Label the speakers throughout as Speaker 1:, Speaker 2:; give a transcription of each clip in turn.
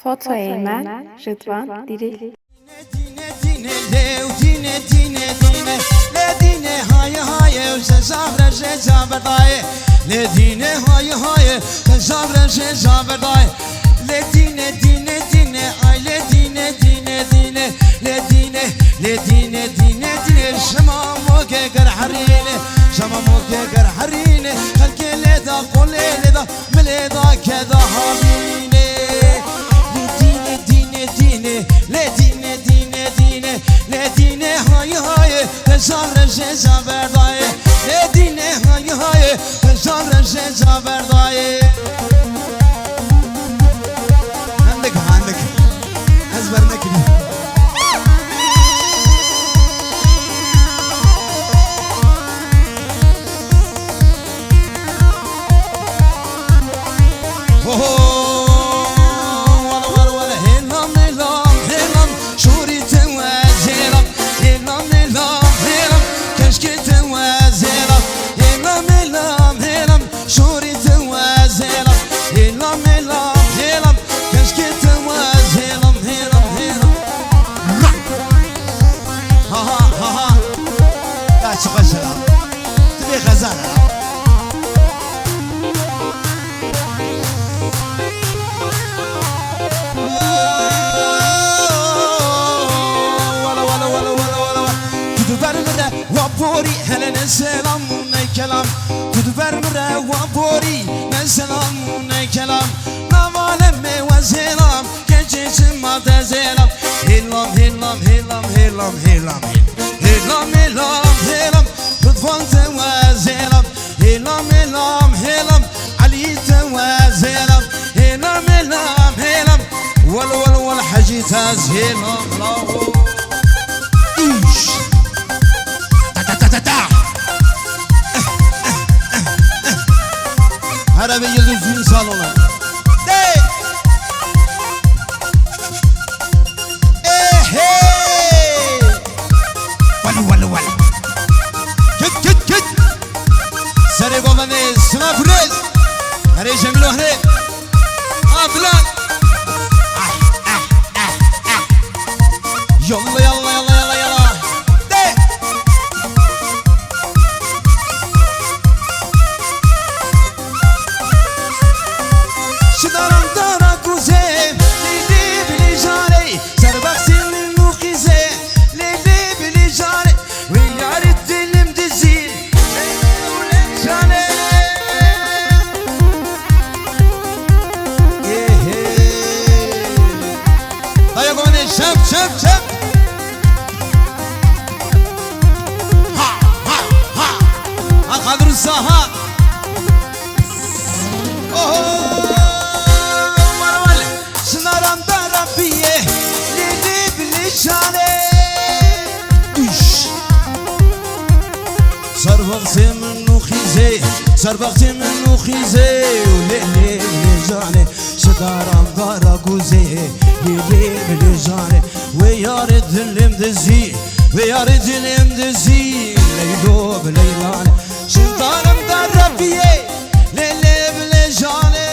Speaker 1: Fotoğrafı Eymen, Rıdvan, Diril.
Speaker 2: Dine dine lev dine dine dine le dine haye haye zabre zaberdaye le dine haye haye zabre zaberdaye le dine dine dine ay le dine dine dine le dine dine şema moge gar harine şema moge gar harine halke le da qole le da mele da keda habine le dine le dine hay hay zabre zaberdaye le dine hay hay zabre zaberdaye عندك ezberine gidiyor. وابوري هلنا سلام ونكلام تدبر مرة وابوري نسلام ونكلام نمالم وزلام كجيش ما تزلام هلام هلام هلام هلام هلام هلام هلام هلام رضوان توازلام هلام هلام هلام علي توازلام هلام هلام هلام ولا حجي تازهلام ايش Harabe yıldız düğün salonu. Hey! Walu. Git. Sare babane snapres. Hare Cemilo hare. Ablan. Yolla. Şep. Ha kadr saha. Marwal sınaram da Rabbiye lili bilişane. Sarvaqti min khize lili bilişane. Sıdaram da raguze lili bilişane. Ve yar dilim dizi leylo bileylane şintarım da Rabbiye lele bilejane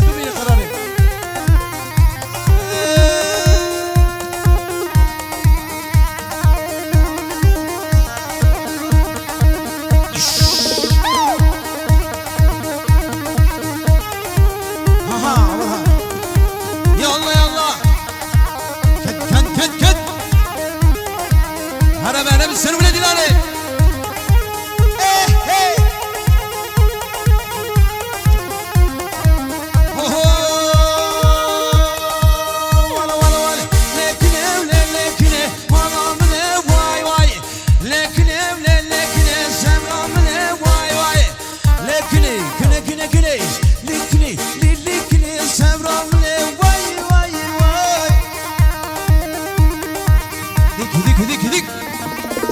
Speaker 2: bir kararı Yallah Ket Harabe bir seni bile dilane Hey Wala lekine manamne vay lekine semramne vay lekine semramne vay dik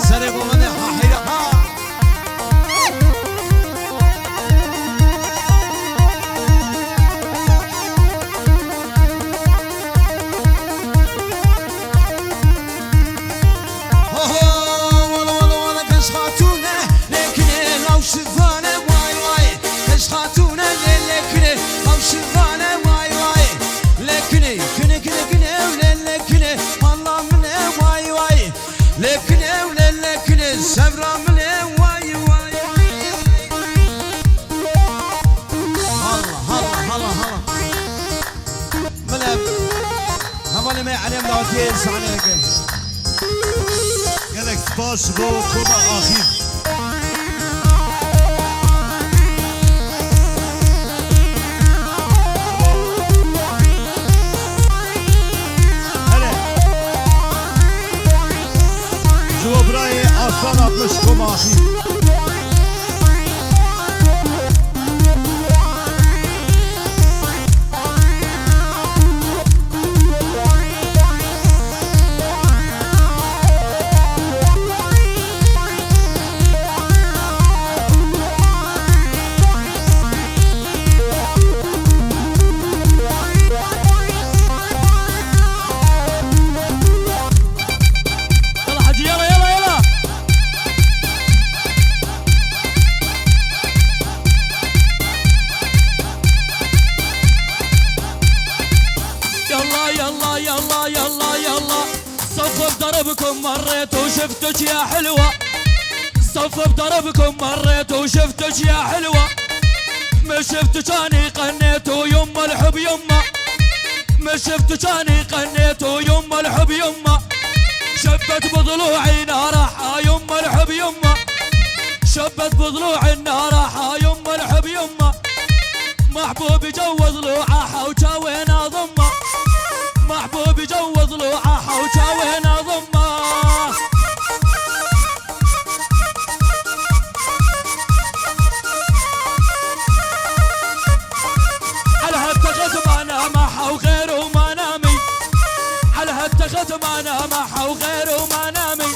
Speaker 2: Sare babane ha علمي علم نوتي سعنيك
Speaker 3: قالك سباس بو كوبا اخير جواب راي اصلا مش كوبا اخير
Speaker 4: بدربكم مريت وشفتك يا حلوة صف بدربكم مريت وشفتك يا حلوة ما شفتك اني قنيت ويما الحب يما ما شفتك اني قنيت ويما الحب يما شبت بضلوعي نارحة يما الحب يما شبت بضلوعي النارحة يما الحب يما محبوب جوز ضلوعها وجاوينا ضمه محبوب جوز ضلوعها وجاوينا ضمه على هالتخت ما نامح وغيره ما نامي على هالتخت ما نامح وغيره ما نامي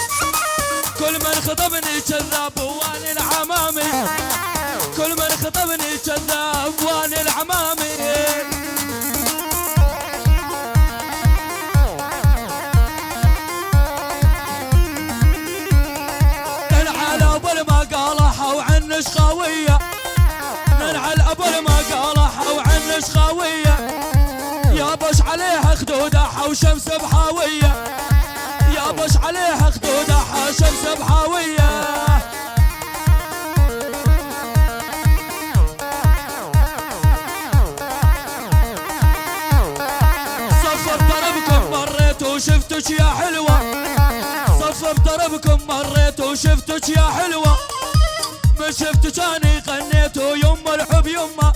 Speaker 4: كل من خطبني كذاب واني العمامي كل من خطبني كذاب واني العمامي ننعل ابو ما قالها وعنش خاويه ننعل ابو ما قالها وعنش خاويه يا بش عليها خدودها وشمس بحاويه يا بش عليها خدودها شمس بحاويه وشفتك يا حلوة صف بدربكم مريت وشفتك يا حلوة ما شفتك اني قنيت ويما الحب يما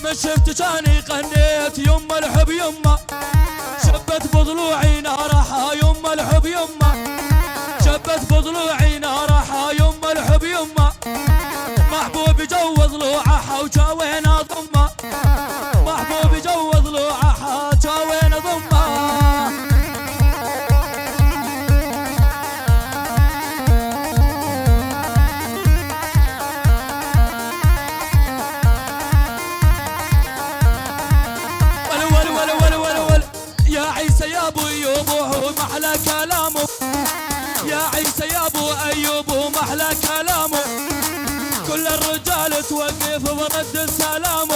Speaker 4: ما شفتك اني قنيت يما الحب يما شبت بضلوعي نارحة يما الحب يما شبت بضلوعي نارحة يما الحب يما محبوب جوز ضلوعها وجاوينا ضمه محبوب جوز ضلوعها جاوينا ضمه يا عيسى يا ابو ايوب ومحلى كلامه يا عيسى يا ابو ايوب ومحلى كلامه كل الرجال توقف برد السلام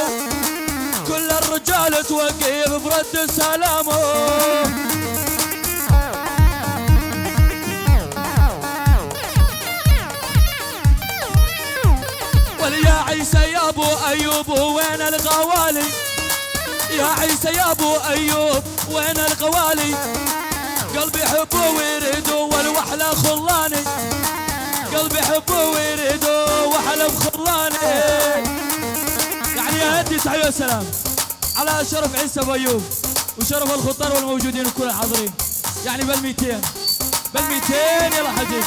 Speaker 4: كل الرجال توقف برد السلام يا عيسى يا ابو ايوب وين الغوالي يا عيسى يا ابو ايوب وين الغوالي قلبي يحبه ويريده والوحله خلاني قلبي يحبه ويريده وحله بخلاني يعني يا هدي تحيه وسلام على شرف عيسى ابو ايوب وشرف الخطار والموجودين وكل الحاضرين يعني بال200 يلا حجي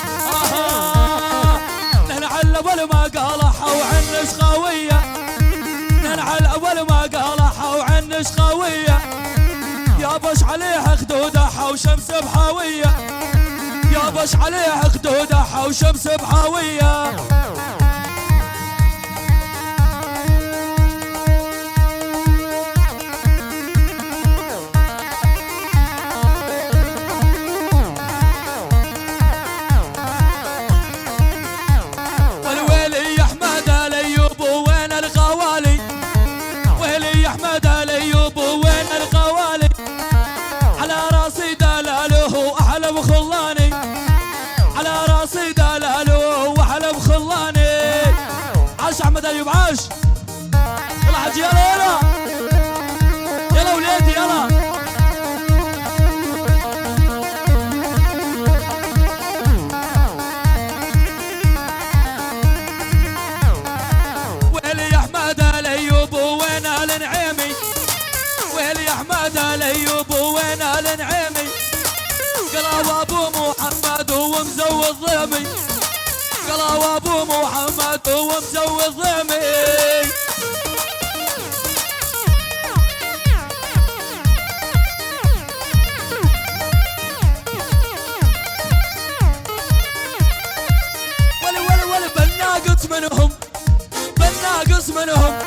Speaker 4: نحن على اول ما قالها وعنش خاويه ننعل اول ما قالها وعنش خاويه يا بش عليها خدودها وشمس بحاويه يا بش عليها خدودها وشمس بحاويه والويلي يا احمد الايوب وين الغوالي ويلي يا احمد الايوب وين الغوالي على راسي دلاله واحلى بخلاني على راسي دلاله واحلى بخلاني احمد الايوب وين النعيمي قلوا ابو محمد ومزود ضيمي قلوا ابو محمد ومزود ضيمي منهم بالناقص منهم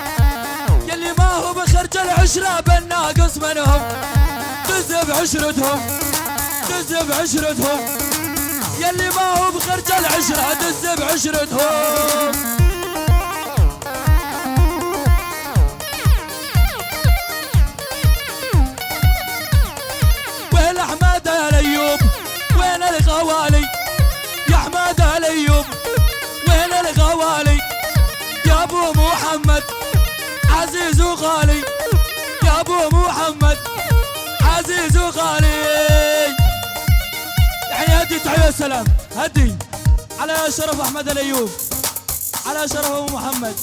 Speaker 4: يلي ما هو بخرج العشرة بالناقص منهم دز بعشرتهم دز بعشرتهم يلي ما هو بخرج العشرة دز بعشرتهم وين احمد الايوب وين الغوالي يا احمد الايوب وين الغوالي يا ابو محمد عزيز وغالي يا ابو محمد عزيز وغالي يعني هدي تحية السلام هدي على شرف احمد الايوب على شرف ابو محمد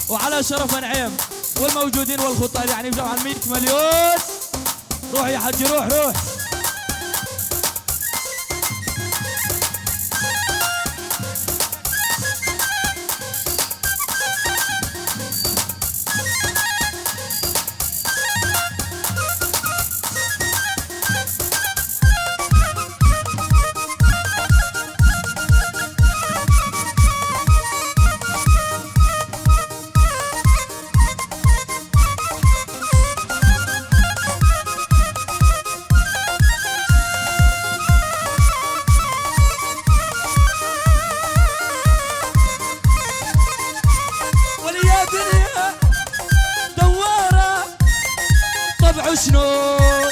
Speaker 4: وعلى شرف نعيم والموجودين والخطال يعني بجمع 100 مليون روح يا حجي روح روح شنون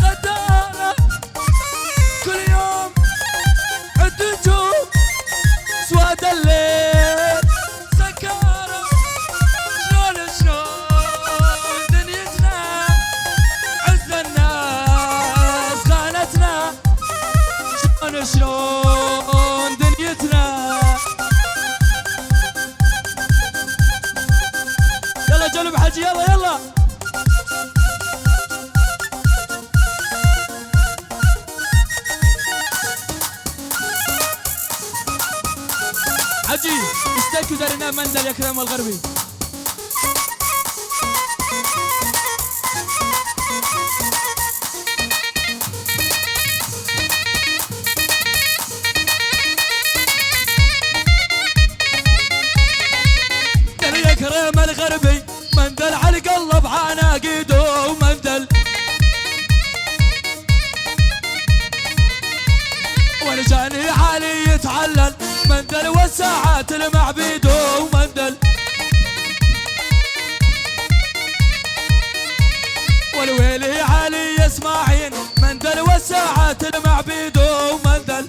Speaker 4: غدارة كل يوم عد نجوم سواد الليل سكارة شلون دنيتنا عز الناس خانتنا شلون دنيتنا يلا جلب حجي يلا يلا حجي استيكوا دارنا منزل يا كرام الغربي دار يا كرام الغربي مندل على القلب عناقيده ومندل ولجاني علي يتعلل مندل والساعات المعبيد ومندل والويلي علي اسماعيل مندل والساعات المعبيد ومندل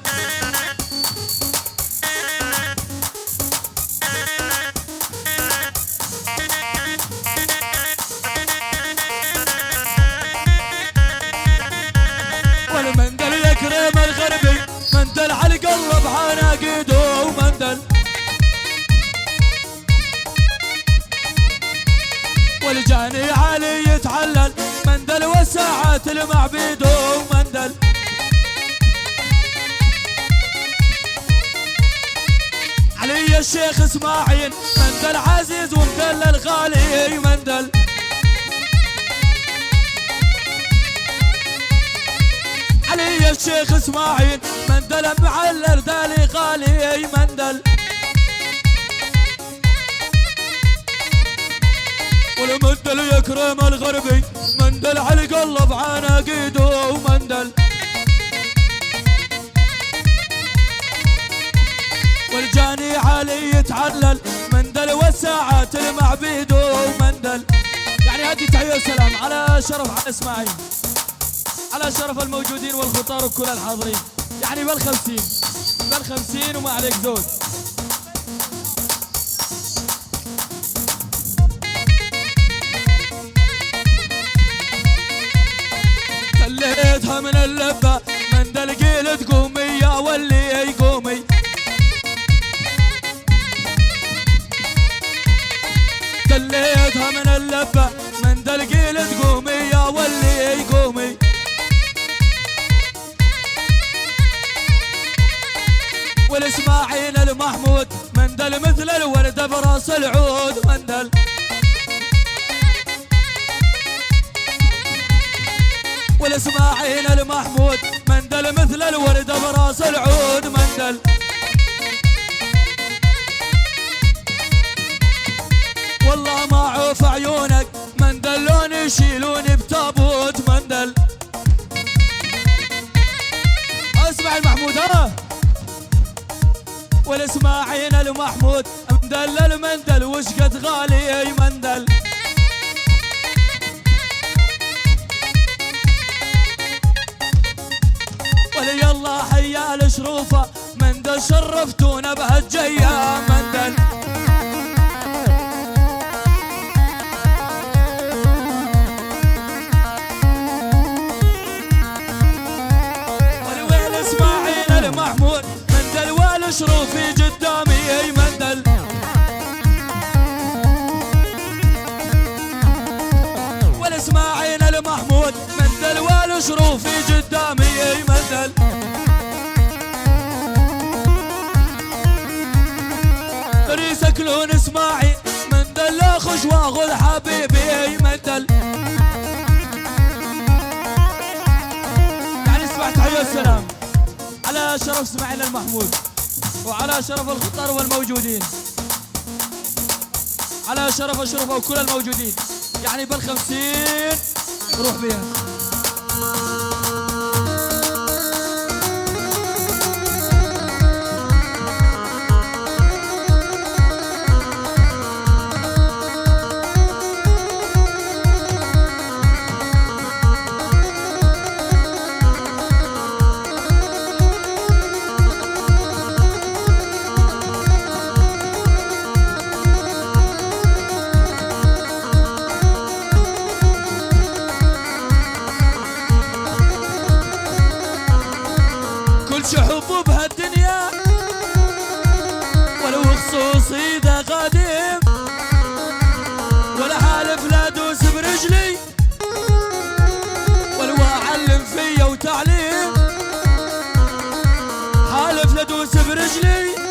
Speaker 4: والمندل يكرم الغربي مندل على القلب عناقيده ومندل والجاني علي يتعلل مندل والساعات المعبيد ومندل علي الشيخ اسماعيل مندل عزيز ومدل الغالي مندل علي الشيخ اسماعيل مندل معلل دالي غالي مندل والمندل يكرم الغربي مندل على القلب عناقيده ومندل والجاني علي يتعلل مندل والساعات المعبيد ومندل يعني هدي تحية السلام على شرف على اسماعيل على شرف الموجودين والخطار وكل الحاضرين يعني بال50 وما عليك زود خليتها من اللبة مندل قيل تقومي يا ولي يقومي خليتها من اللبة مندل قيل تقومي يا ولي مندل مثل الورد براس العود مندل. والاسماعيل المحمود مندل مثل الورد براس العود مندل. والله ما عوف عيونك مندل لون يشيلوني بتابوت مندل. اسمع المحمود ها. والاسماعيل المحمود مندل المندل وش قد غالي مندل. ولي الله حيا الشروفه مندل شرفتونا بهالجيه مندل. ولويل اسماعيل المحمود مندل والشروفي قدامي مندل. والاسماعيل المحمود مندل والشروفي قدامي مندل. ريسك لون اسماعيل مندل لا خش واخذ حبيبي مندل. يعني اسمع تحية السلام على شرف اسماعيل المحمود وعلى شرف الخطر والموجودين، على شرف الشرفة وكل الموجودين، يعني بال50 روح بيها. حب بهالدنيا ولو خصوصي ذا قديم، ولا حالف لا دوس برجلي ولو اعلم فيا وتعليم. حالف لا دوس برجلي